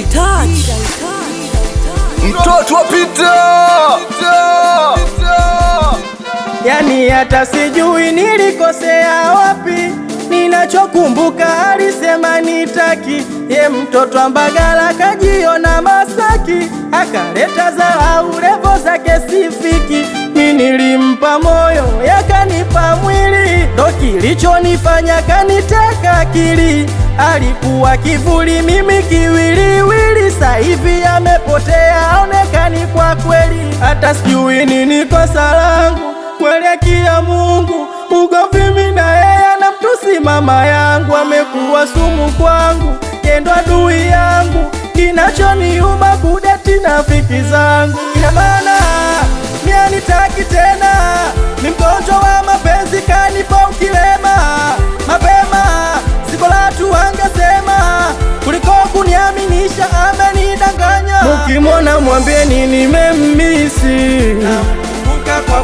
touch. Mtoto wa Peter. Yani hata sijui nilikosea wapi, ninachokumbuka alisema nitaki. Ye mtoto wa Mbagala kajiona Masaki, akaleta dharau revo zake sifiki. Mimi nilimpa moyo yakanipa mwili, ndo kilichonifanya kaniteka akili. Alikuwa kivuli mimi kiwiliwili, sasa hivi amepotea aonekani kwa kweli. Hata sijui nini kosa langu kuelekea Mungu, ugomvi mimi na yeye na mtusi mama yangu. Amekuwa sumu kwangu, kendo adui yangu, kinachoniuma kudeti na rafiki zangu. Ina maana mimi anitaki tena, ni mgonjwa wa mapenzi kanipa ukilema. Mapema siko la tu angesema, kuliko kuniaminisha amenidanganya. Mukimona mwambieni nimemisi,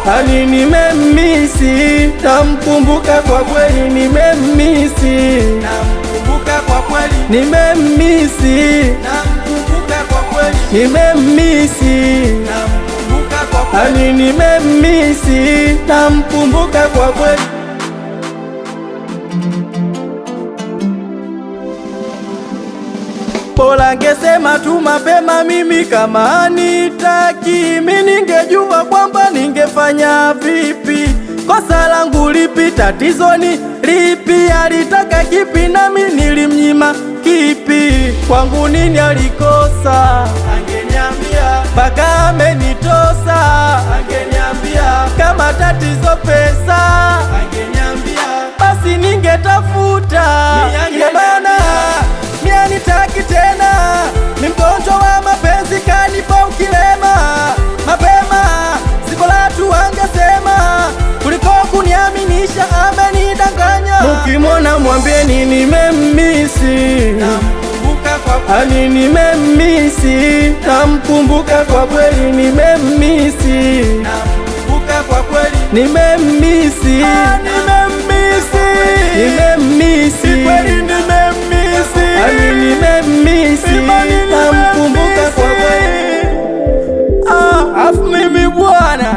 hani nimemisi, namkumbuka kwa kweli nimemisi, namkumbuka kwa kweli nimemisi, namkumbuka kwa kweli nimemisi, namkumbuka kwa kweli, hani nimemisi, namkumbuka kwa kweli. Bora ngesema tu mapema mimi kama anitaki, mimi ningejua kwamba ningefanya vipi. Kosa langu lipi? Tatizo ni lipi? Alitaka kipi nami nilimnyima kipi? Kwangu nini alikosa? Angeniambia. Mpaka amenitosa? Angeniambia. Kama tatizo pesa? Angeniambia. Basi ningetafuta. Ina maana mimi anitaki tena, ni mgonjwa wa mapenzi kanipa ukilema. Mapema siko la tu angesema, kuliko kuniaminisha amenidanganya. Mukimona mwambieni nimemisi, namkumbuka kwa kweli, hani nimemisi, namkumbuka kwa kweli nimemisi, namkumbuka kwa kweli nimemisi, nimemisi, nimemisi kweli nimemisi, hani nimemisi, namkumbuka kwa kweli. Afu mimi bwana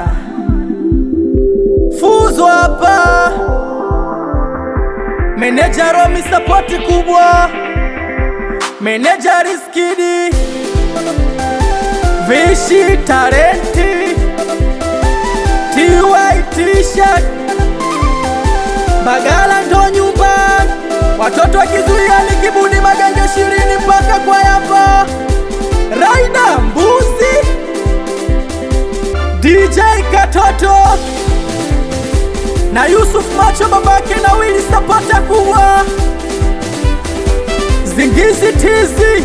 Fuzo hapa, meneja Romi support kubwa, meneja Riskidi, Vishi Talenti, TY T-shirt, Mbagala ndo nyumbani. Watoto wakizuia ni kibuni magenge 20 mpaka kwa yapa. Raida Mbuzi, DJ Katoto na Yusuf Macho babake na Willy Sapota kuwa Zingizi Tizi.